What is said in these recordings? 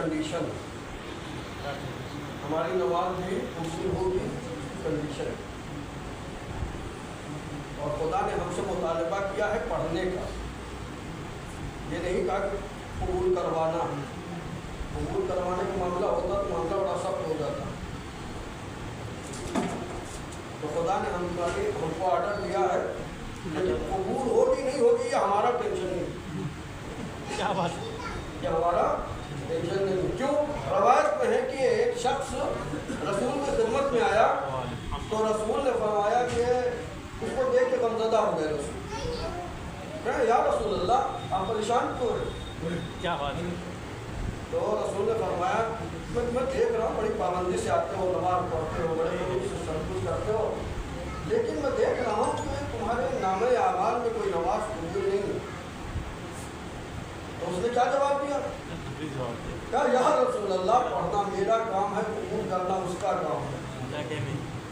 Condition ہے، ہماری نماز بھی قبول ہوگی کنڈیشن ہے، اور خدا نے ہم سے مطالبہ کیا ہے پڑھنے کا، یہ نہیں کہا کہ قبول کروانا ہے، قبول کروانے کا معاملہ ہوتا تو معاملہ بڑا سخت ہو جاتا، تو خدا نے ہم کو آرڈر دیا ہے کہ قبول ہوگی نہیں ہوگی یہ ہمارا ٹینشن نہیں، کیا بات، یہ ہمارا ٹینشن نہیں۔ کیوں؟ روایت میں ہے کہ ایک شخص رسول کی خدمت میں آیا تو رسول نے فرمایا کہ اس کو دیکھ کے غمزدہ ہو گئے، رسول کہا یا رسول اللہ آپ پریشان کیوں ہیں؟ کیا بات، تو رسول نے فرمایا میں دیکھ رہا ہوں بڑی پابندی سے آتے ہو، نماز پڑھتے ہو، بڑے خلوص سے سب کچھ کرتے ہو، لیکن میں دیکھ رہا ہوں کہ تمہارے نامہ اعمال میں کوئی نماز قبول نہیں ہے۔ تو اس نے کیا جواب دیا؟ کہا یا رسول اللہ پڑھنا میرا کام ہے، قبول کرنا اس کا کام ہے،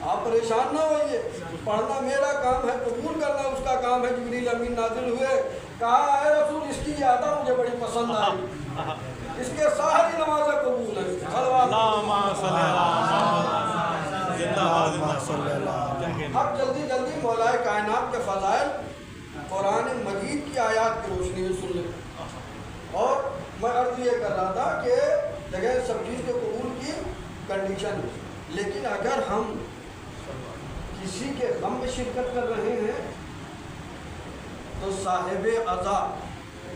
آپ پریشان نہ ہوئیے، پڑھنا میرا کام ہے، قبول کرنا اس کا کام ہے۔ جبریل امین نازل ہوئے، کہا اے رسول اس کی یہ عطا مجھے بڑی پسند آئی، اس کے ساری نمازیں قبول ہیں۔ اب جلدی جلدی مولا کائنات کے فضائل قرآن مجید کی آیات کی روشنی میں سن لیں، اور میں عرض یہ کر رہا تھا کہ جگہ سب چیز کے قبول کی کنڈیشن ہے، لیکن اگر ہم کسی کے غم میں شرکت کر رہے ہیں تو صاحب عزا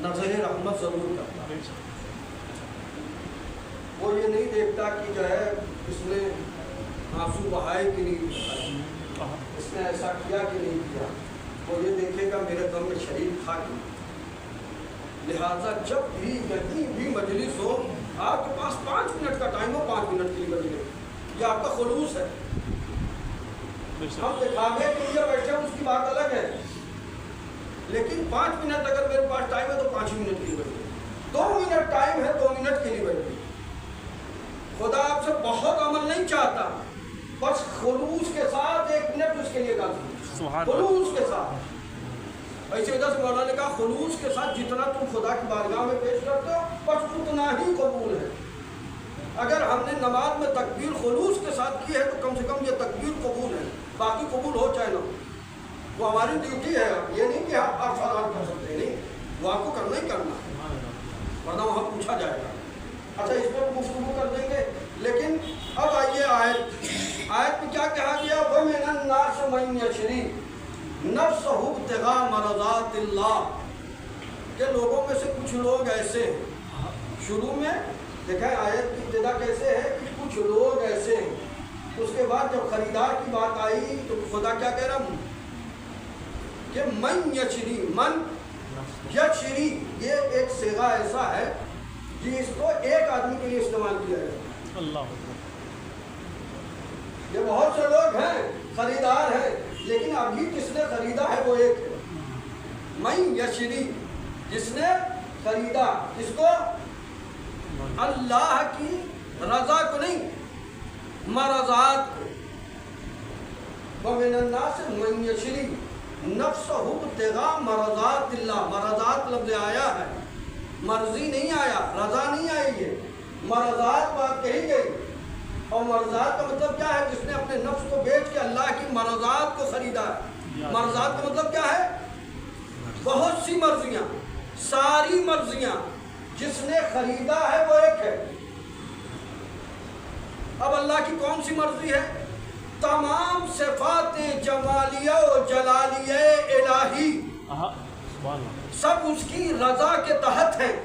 نظر رحمت ضرور کرتا ہے، وہ یہ نہیں دیکھتا کہ جو ہے اس نے آنسو بہائے کہ نہیں بہائے، اس نے ایسا کیا کہ نہیں کیا، وہ یہ دیکھے گا میرے غم میں شریک تھا کہ نہیں۔ لہٰذا جب بھی کہیں بھی مجلس ہو، آپ کے پاس 5 منٹ کا ٹائم ہو، 5 منٹ کے لیے مجلس، یہ آپ کا خلوص ہے، ہم دکھاوے کے لیے بیٹھے ہیں اس کی بات الگ ہے، لیکن 5 منٹ اگر میرے پاس ٹائم ہے تو 5 منٹ کے لیے بیٹھے، 2 منٹ ٹائم ہے 2 منٹ کے لیے بیٹھے۔ خدا آپ سے بہت عمل نہیں چاہتا، بس خلوص کے ساتھ 1 منٹ اس کے لیے کافی، خلوص کے ساتھ۔ اسی وجہ سے مولانا نے کہا خلوص کے ساتھ جتنا تم خدا کی بارگاہ میں پیش کرتے ہو بس اتنا ہی قبول ہے۔ اگر ہم نے نماز میں تکبیر خلوص کے ساتھ کی ہے تو کم سے کم یہ تکبیر قبول ہے، باقی قبول ہو چاہے نہ ہو، وہ ہماری ڈیوٹی ہے، یہ نہیں کہ آپ سوال کر سکتے، نہیں، وہ آپ کو کرنا ہی کرنا، ورنہ وہاں پوچھا جائے گا۔ اچھا اس پر گفتگو کر دیں گے، لیکن اب آئیے آیت میں کیا کہا گیا؟ وَمِنَ النَّاسِ مَن يَشْرِي نَفْسَهُ ابْتِغَاءَ مَرْضَاتِ اللَّهِ، کہ لوگوں میں سے کچھ لوگ ایسے ہیں، شروع میں دیکھیں آیت کی ابتدا کیسے ہے کہ کچھ لوگ ایسے ہیں، اس کے بعد جب خریدار کی بات آئی تو خدا کیا کہہ رہا کہ من یشری، من یشری، یہ ایک صیغہ ایسا ہے جس کو ایک آدمی کے لیے استعمال کیا ہے، اللہ، یہ بہت سے لوگ ہیں خریدار ہیں لیکن ابھی جس نے خریدا ہے وہ ایک ہے، من یشری، جس نے خریدا، اس کو اللہ کی رضا کو نہیں، مرضات کو۔ وَمِنَ النَّاسِ مَن يَشْرِي نَفْسَهُ ابْتِغَاءَ مَرْضَاتِ اللَّهِ، مرضات لفظ آیا ہے، مرضی نہیں آیا، رضا نہیں آئی ہے، مرضات بات کہی گئی، اور مرضات کا مطلب کیا ہے؟ جس نے اپنے نفس کو بیچ کے اللہ کی مرضات کو خریدا ہے۔ مرضات کا مطلب کیا ہے؟ بہت سی مرضیاں، ساری مرضیاں، جس نے خریدا ہے وہ ایک ہے۔ اب اللہ کی کون سی مرضی ہے؟ تمام صفات جمالیہ و جلالیہ الہی سب اس کی رضا کے تحت ہیں۔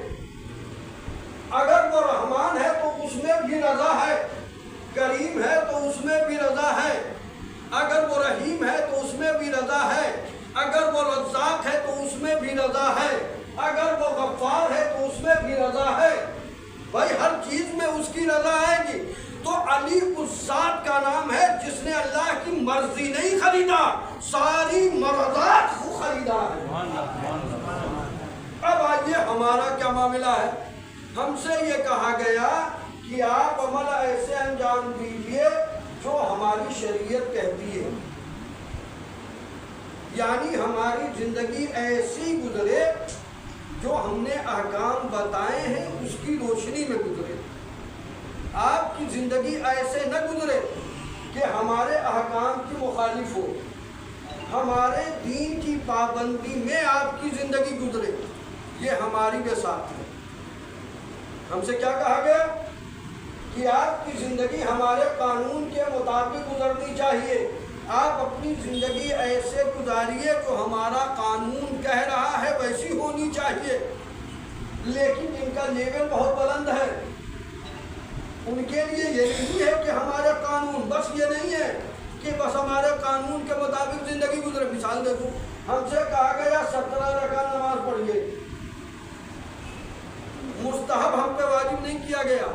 اگر وہ رحمان ہے تو اس میں بھی رضا ہے، کریم ہے تو اس میں بھی رضا ہے، اگر وہ رحیم ہے تو اس میں بھی رضا ہے، اگر وہ رزاق ہے تو اس میں بھی رضا ہے، اگر وہ غفار ہے تو اس میں بھی رضا ہے، بھائی ہر چیز میں اس کی رضا آئے گی۔ تو علی اس ذات کا نام ہے جس نے اللہ کی مرضی نہیں خریدا، ساری مرضات کو خریدا ہے۔ اب آئیے ہمارا کیا معاملہ ہے؟ ہم سے یہ کہا گیا کہ آپ عمل ایسے انجام دیجئے جو ہماری شریعت کہتی ہے، یعنی ہماری زندگی ایسی گزرے جو ہم نے احکام بتائے ہیں اس کی روشنی میں گزرے۔ آپ کی زندگی ایسے نہ گزرے کہ ہمارے احکام کی مخالف ہو، ہمارے دین کی پابندی میں آپ کی زندگی گزرے، یہ ہماری بساط ہے۔ ہم سے کیا کہا گیا کہ آپ کی زندگی ہمارے قانون کے مطابق گزرنی چاہیے، آپ اپنی زندگی ایسے گزاریے جو ہمارا قانون کہہ رہا ہے ویسی ہونی چاہیے۔ لیکن جن کا لیول بہت بلند ہے ان کے لیے یہ نہیں ہے کہ ہمارا قانون، بس یہ نہیں ہے کہ بس ہمارے قانون کے مطابق زندگی گزرے۔ مثال دیکھو، ہم سے کہا گیا 17 رکعت نماز پڑھیے، مستحب ہم پہ واجب نہیں کیا گیا،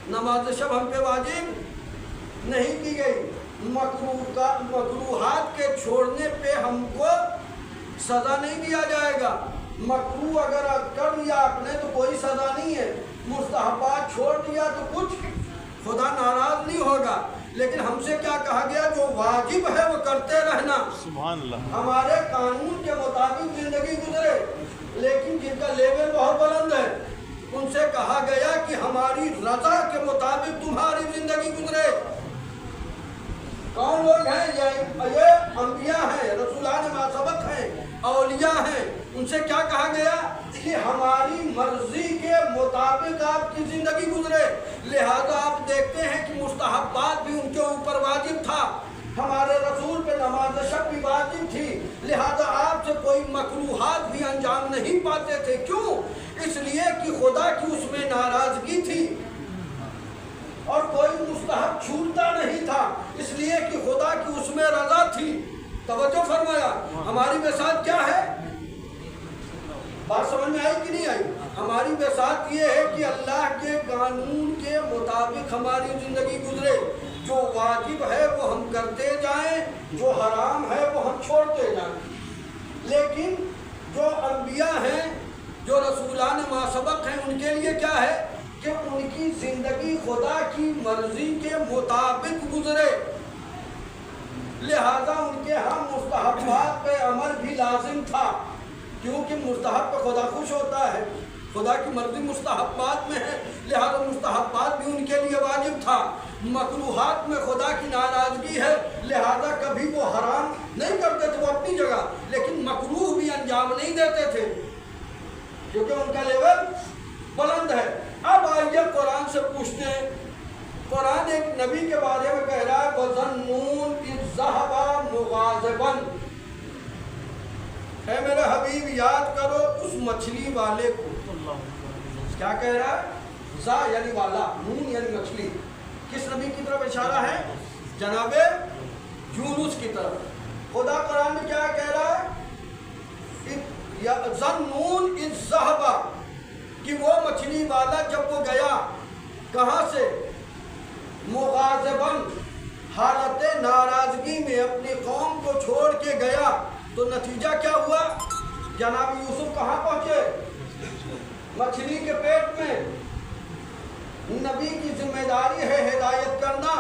نماز شب ہم پہ واجب نہیں کی گئی، مکروہات کے چھوڑنے پہ ہم کو سزا نہیں دیا جائے گا۔ مکروہ اگر کر لیا آپ نے تو کوئی سزا نہیں ہے، مستحبات چھوڑ دیا تو کچھ خدا ناراض نہیں ہوگا۔ لیکن ہم سے کیا کہا گیا؟ جو واجب ہے وہ کرتے رہنا، سبحان اللہ، ہمارے قانون کے مطابق زندگی گزرے۔ لیکن جن کا لیول بہت بلند ہے ان سے کہا گیا کہ ہماری رضا کے مطابق تمہاری زندگی گزرے۔ کون لوگ ہیں؟ یہ انبیاء ہیں، رسولان ماسبق ہیں، اولیاء ہیں۔ ان سے کیا کہا گیا کہ ہماری مرضی کے مطابق آپ کی زندگی گزرے۔ لہذا آپ دیکھتے ہیں کہ مستحبات بھی ان کے اوپر واجب تھا، ہمارے رسول پہ نماز شب بھی واجب تھی، لہذا آپ سے کوئی مکروہات بھی انجام نہیں پاتے تھے۔ کیوں؟ اس لیے کہ خدا کی اس میں ناراضگی تھی، اور کوئی مستحب چھوٹتا نہیں تھا اس لیے کہ خدا کی اس میں رضا تھی۔ توجہ فرمایا، ہماری بساط کیا ہے؟ بات سمجھ میں آئی کہ نہیں آئی؟ ہماری بساط یہ ہے کہ اللہ کے قانون کے مطابق ہماری زندگی گزرے، جو واجب ہے وہ ہم کرتے جائیں، جو حرام ہے وہ ہم چھوڑتے جائیں۔ لیکن جو انبیاء ہیں، جو رسولان ماسبق ہیں، ان کے لیے کیا ہے کہ ان کی زندگی خدا کی مرضی کے مطابق گزرے، لہذا ان کے ہم مستحبات پہ عمل بھی لازم تھا، کیونکہ مستحب پہ خدا خوش ہوتا ہے، خدا کی مرضی مستحبات میں ہے، لہذا مستحبات بھی ان کے لیے واجب تھا۔ مکروہات میں خدا کی ناراضگی ہے، لہذا کبھی وہ حرام نہیں کرتے تھے، وہ اپنی جگہ، لیکن مکروہ بھی انجام نہیں دیتے تھے کیونکہ ان کا لیول بلند ہے۔ اب آئیے قرآن سے پوچھتے ہیں، قرآن ایک نبی کے بارے میں کہہ رہا ہے وَظَنُّونَ إِذْ ذَهَبَ مُغَاضِبًا، اے میرے حبیب یاد کرو اس مچھلی والے کو۔ کیا کہہ رہا ہے؟ ذا یعنی والا، نون یعنی مچھلی۔ کس نبی کی طرف اشارہ ہے؟ جناب یونس کی طرف۔ خدا قرآن میں کیا کہہ رہا ہے؟ ظَنُّونَ إِذْ ذَهَبَ، کہ وہ مچھلی والا جب وہ گیا کہاں سے؟ مغاضباً، حالت ناراضگی میں اپنی قوم کو چھوڑ کے گیا، تو نتیجہ کیا ہوا؟ جناب یوسف کہاں پہنچے؟ مچھلی کے پیٹ میں۔ نبی کی ذمہ داری ہے ہدایت کرنا،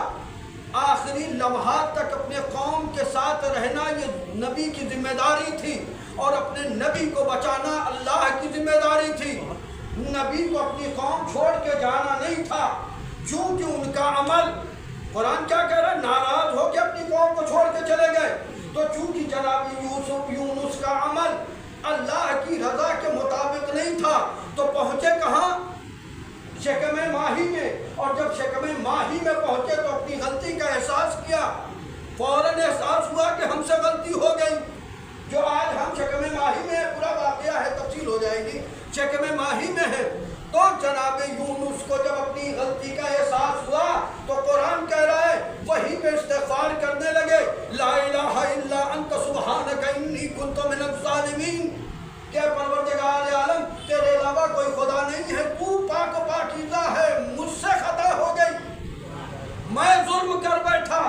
آخری لمحات تک اپنے قوم کے ساتھ رہنا، یہ نبی کی ذمہ داری تھی، اور اپنے نبی کو بچانا اللہ کی ذمہ داری تھی۔ نبی کو اپنی قوم چھوڑ کے جانا نہیں تھا، چونکہ ان کا عمل، قرآن کیا کہہ رہا ہے؟ ناراض ہو کے اپنی قوم کو چھوڑ کے چلے گئے، تو چونکہ جناب یونس کا عمل اللہ کی رضا کے مطابق نہیں تھا، تو پہنچے کہاں؟ شکم ماہی میں۔ اور جب شکم ماہی میں پہنچے تو اپنی غلطی کا احساس کیا، فوراً احساس ہوا کہ ہم سے غلطی ہو گئی۔ جو آج ہم شکم ماہی میں، پورا واقعہ ہے، تفصیل ہو جائے گی، شکم ماہی میں ہے، تو جناب یونس کو جب اپنی غلطی کا احساس ہوا تو قرآن کہہ رہا ہے وہی پہ استغفار کرنے لگے، لا الہ الا انت سبحانک انی کنت من الظالمین، کہ پروردگار عالم تیرے علاوہ کوئی خدا نہیں ہے، تو پاک و پاکیزہ ہے، مجھ سے خطا ہو گئی، میں ظلم کر بیٹھا۔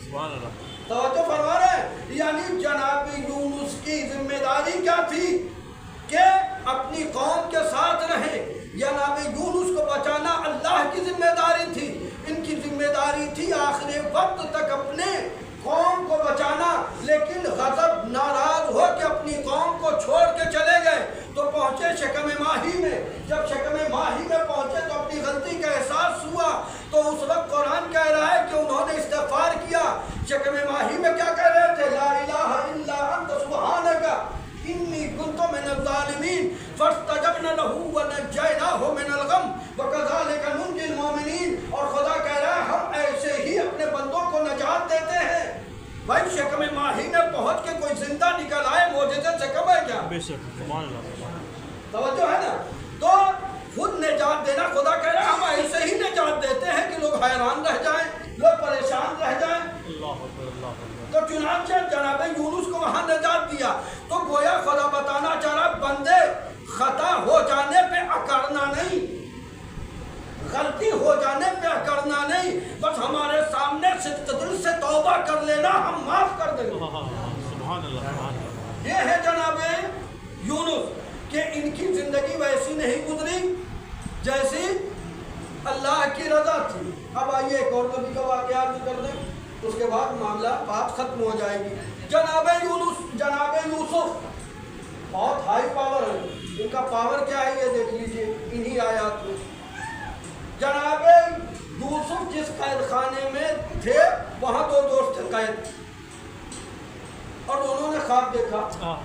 سبحان اللہ، توجہ فرما رہے ہیں؟ یعنی جناب یونس کی ذمہ داری کیا تھی کہ اپنی قوم کے ساتھ رہیں، جناب یونس کو بچانا اللہ کی ذمہ داری تھی، ان کی ذمہ داری تھی آخری وقت تک اپنے قوم کو بچانا، لیکن غضب ناراض ہو کے اپنی قوم کو چھوڑ کے چلے گئے، تو پہنچے شکم ماہی میں. جب شکم ماہی میں پہنچے تو اپنی غلطی کا احساس ہوا. تو اس وقت قرآن کہہ رہا ہے کہ انہوں نے استغفار کیا. شکم ماہی میں کیا کہہ رہے تھے؟ لا الہ الا انت سبحانک انی کنت من الظالمین فاستجبنا له ونجیناہ من الغم وکذالک ننجی المؤمنین. اور خدا کہہ رہا ہے ہم ایسے ہی اپنے بندوں کو نجات دیتے ہیں. بھائی شکم ماہی میں پہنچ کے کوئی زندہ نکل آئے معجزے سے کم ہے کیا؟ بے شک سبحان اللہ. توجہ ہے نا. تو خود نجات دینا خدا کہہ رہا ہے ہم ایسے ہی نجات دیتے ہیں کہ لوگ حیران رہ جائیں, لوگ پریشان رہ جائیں. اللہ اکبر اللہ اکبر. تو چنانچہ جناب یونس کو وہاں نجات دیا. تو گویا خدا بتانا چاہ رہا بندے خطا ہو جانے پہ اکڑنا نہیں, غلطی ہو جانے پہ اکڑنا نہیں, بس ہمارے سامنے صدق دل سے توبہ کر لینا, ہم معاف کر دیں گے. سبحان اللہ. یہ ہے جناب یونس کہ ان کی زندگی ویسی نہیں گزری جیسی اللہ کی رضا تھی. اب آئیے ایک اور نبی کا واقعہ ذکر دیں, اس کے بعد معاملہ بات ختم ہو جائے گی. جناب یوسف بہت ہائی پاور ہے. ان کا پاور کیا ہے یہ دیکھ لیجئے انہی آیات میں. جناب یوسف جس قید خانے میں تھے وہاں دو دوست تھے قید, اور دونوں نے خواب دیکھا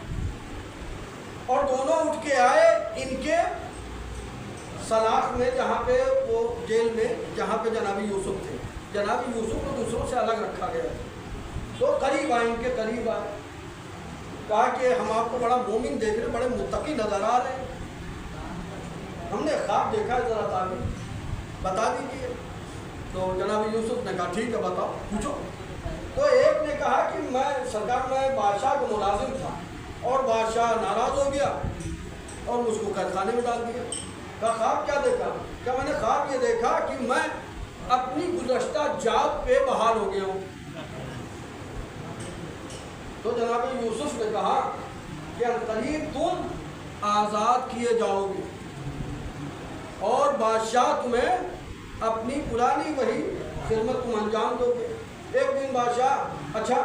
اور دونوں اٹھ کے آئے ان کے سلاخ میں جہاں پہ وہ جیل میں جہاں پہ جناب یوسف تھے. جناب یوسف کو دوسروں سے الگ رکھا گیا. تو قریب آئے, ان کے قریب آئے, کہا کہ ہم آپ کو بڑا مومن دیکھ رہے, بڑے متقی نظر آ رہے ہیں, ہم نے خواب دیکھا ہے, ذرا تعبیر بتا دیجیے. تو جناب یوسف نے کہا ٹھیک ہے بتاؤ پوچھو. تو ایک نے کہا کہ میں سرکار میں بادشاہ کا ملازم تھا اور بادشاہ ناراض ہو گیا اور مجھ کو قید خانے میں ڈال دیا. کہا خواب کیا دیکھا؟ کیا میں نے خواب یہ دیکھا کہ میں اپنی گزشتہ جاب پہ بحال ہو گیا ہوں. تو جناب یوسف نے کہا کہ عنقریب تم آزاد کیے جاؤ گے اور بادشاہ تمہیں اپنی پرانی وہی خدمت تم انجام دو گے. ایک دن بادشاہ اچھا,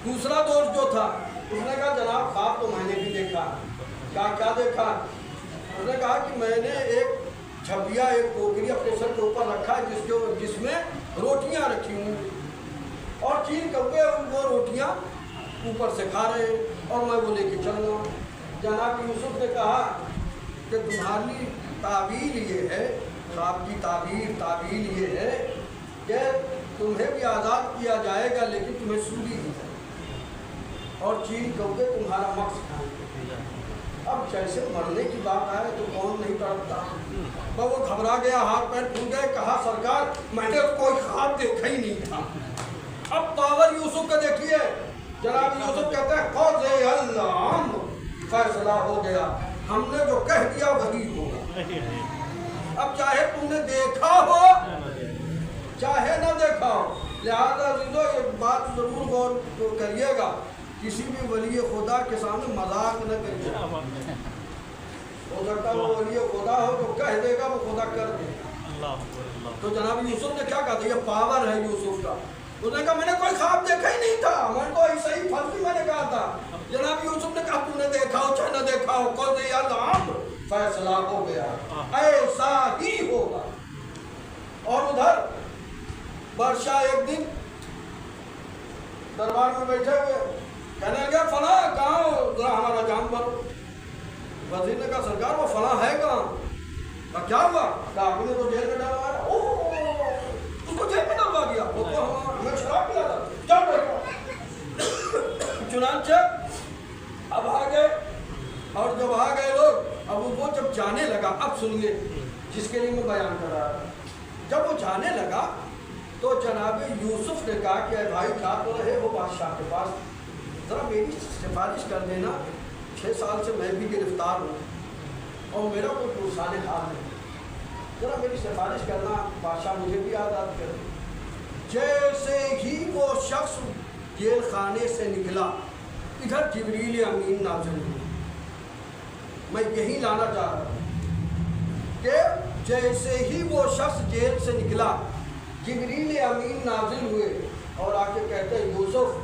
دوسرا دوست جو تھا اس نے کہا جناب خواب تو میں نے بھی دیکھا. کہا کیا دیکھا؟ اس نے کہا کہ میں نے ایک چھبیا, ایک ٹوکری اپنے سر کے اوپر رکھا ہے جس میں روٹیاں رکھی ہوئی اور چین کوے وہ روٹیاں اوپر سے کھا رہے ہیں اور میں وہ لے کے چل رہا ہوں. جناب یوسف نے کہا کہ تمہاری تعبیر یہ ہے, خواب کی تعبیر یہ ہے کہ تمہیں بھی آزاد کیا جائے گا لیکن تمہیں سولی دی جائے اور چین کوے تمہارا مقصد کھائیں گے. اب جیسے مرنے کی بات آئے تو کون نہیں تڑپتا. وہ گھبرا گیا, ہاتھ پیر پھول گئے, کہا سرکار میں نے کوئی خواب دیکھا ہی نہیں تھا. اب پاور یوسف کا دیکھیے. جناب یوسف کہتے ہیں قض اللہ, فیصلہ ہو گیا, ہم نے جو کہہ دیا وہی ہوگا. اب چاہے تم نے دیکھا ہو چاہے نہ دیکھا ہو, لہذا عزیزو یہ بات ضرور غور کریے گا, کسی بھی ولی خدا کے سامنے مذاق نہ کریے. ہو سکتا ہے وہ ولی خدا ہو تو کہہ دے گا, وہ خدا کر دے گا. تو جناب یوسف نے کیا کہا تھا, یہ پاور ہے یوسف کا. اس نے کہا میں نے کوئی خواب دیکھا ہی نہیں تھا, میں تو ایسا ہی فرض میں نے کہا تھا. جناب یوسف نے کہا تم نے دیکھا ہو چاہے نہ دیکھا ہو, قض اللہ, فیصلہ ہو گیا, ایسا ہی ہوگا. اور ادھر بادشاہ ایک دن دربار میں بیٹھے ہوئے, کہنے لگا فلاں کہاں ہو, ذرا ہمارا جان بھرو. وزیر نے کہا سرکار وہ فلاں ہے کہاں؟ کہا کیا ہوا؟ کہا آپ نے تو جیل میں ڈالوایا. اس کو جیل میں ڈالوا دیا, وہ تو ہمیں شراب پلا تھا, جاؤ بیٹھو. چنانچہ اب آ گئے, اور جب آ گئے لوگ, اب وہ جب جانے لگا, اب سنیے جس کے لیے میں بیان کر رہا تھا, جب وہ جانے لگا تو جناب یوسف نے کہا کہ اے بھائی جا تو رہے ہو بادشاہ کے پاس, ذرا میری سفارش کر دینا, 6 سال سے میں بھی گرفتار ہوں اور میرا کوئی پرسان حال نہیں, ذرا میری سفارش کرنا, بادشاہ مجھے بھی آزاد کر دے. جیسے ہی وہ شخص جیل خانے سے نکلا, ادھر جبریل امین نازل ہوئے. میں یہی لانا چاہ رہا ہوں کہ جیسے ہی وہ شخص جیل سے نکلا, جبریل امین نازل ہوئے اور آ کے کہتے ہیں یوسف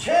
6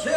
6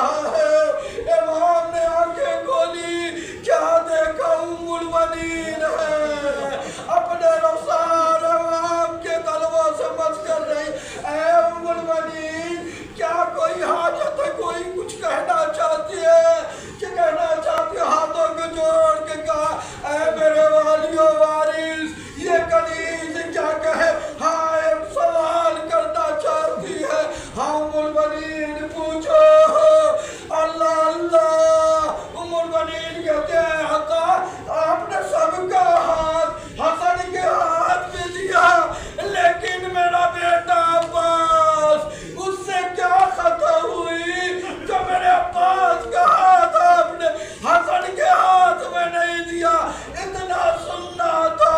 رہا ہے۔ امام نے آنکھیں کھولی، کیا دیکھا؟ ام المنین ہے، اپنے رخسار امام کے طلبوں سے مس کر رہی۔ اے ام المنین، کیا کوئی حاجت ہے؟ کوئی کچھ کہنا چاہتی ہے کہ کہنا چاہتی ہے؟ ہاتھوں کو جوڑ کے کہا، اے میرے والی و وارث، یہ کنیز کیا کہے؟ ہاں ایک سوال کرنا چاہتی ہے۔ ہاں ام المنین پوچھو۔ اللہ اللہ، ام المنین کہتے ہیں عطا آپ نے سب کا ہاتھ حسن کے ہاتھ میں دیا، لیکن میرا بیٹا عباس، اس سے کیا خطا ہوئی جو میرے عباس کا ہاتھ آپ نے حسن کے ہاتھ میں نہیں دیا؟ اتنا سننا تھا۔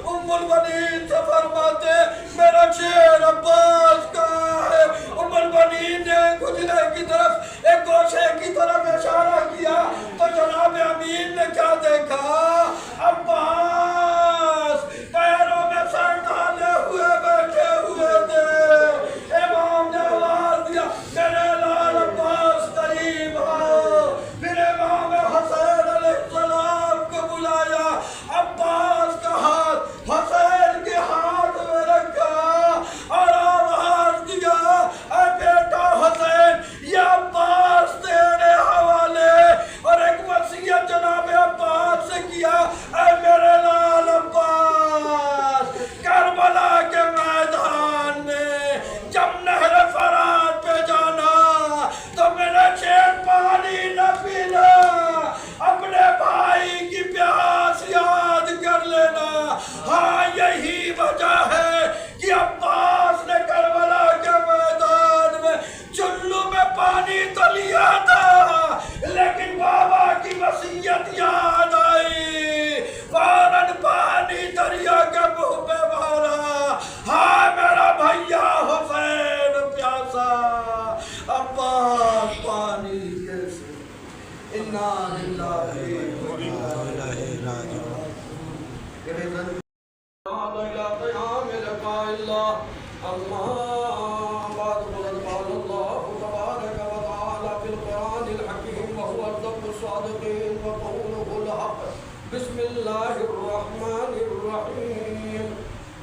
ام المنین سے فرماتے میرا شیر عباس کا ہے۔ ام المنین نے گجرے کی طرف، ایک گوشے کی طرف اشارہ کیا تو جناب امین نے کیا دیکھا؟ عباس پیروں میں سر ڈالے ہوئے بیٹھے ہوئے تھے۔ امام نے آواز دیا میرے لال عباس قریب آؤ۔ پھر امام حسین علیہ السلام کو بلایا، عباس کا ہاتھ حسین کے ہاتھ میں رکھا اور آواز دیا، اے بیٹا حسین، یہ عباس تیرے حوالے۔ اور ایک وصیت جناب عباس سے کیا، اے میرے لال عباس، کربلا کے میدان میں جب نہر فرات پہ جانا تو میرے شیر پانی نہ پینا، اپنے بھائی کی پیاس یاد کر لینا۔ ہاں یہی وجہ ہے کہ عباس نے کربلا کے میدان میں چلو میں پانی تو لیا تھا، لیکن بابا کی وصیت یاد آئی، فوراً پانی دریا کے منہ پہ مارا۔ ہاں میرا بھیا حسین پیاسا، عباس پانی کیسے؟ انا للہ و انا الیہ راجعون۔ بسم اللہ الرحمن الرحیم۔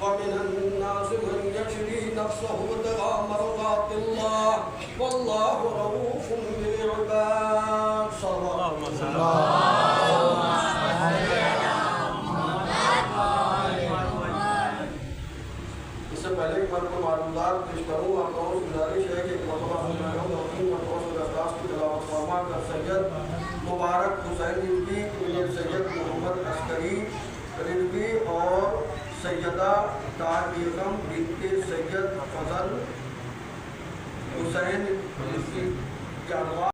ومن الناس من یشری نفسه ابتغاء مرضات اللہ واللہ رؤوف بالعباد۔ صلی اللہ اس سے پہلے ایک مرتبہ معلومات پیش کروں، آپ لوگوں سے گزارش ہے کہ ایک مرتبہ سنائے ہوں اور تین مرتبہ سے درخواست کی تلاوت فرما کر سید مبارک حسین رضوی ابن سید محمد عسکری رضوی اور سیدہ طاہر بیگم بنت سید فضل حسین رضوی کے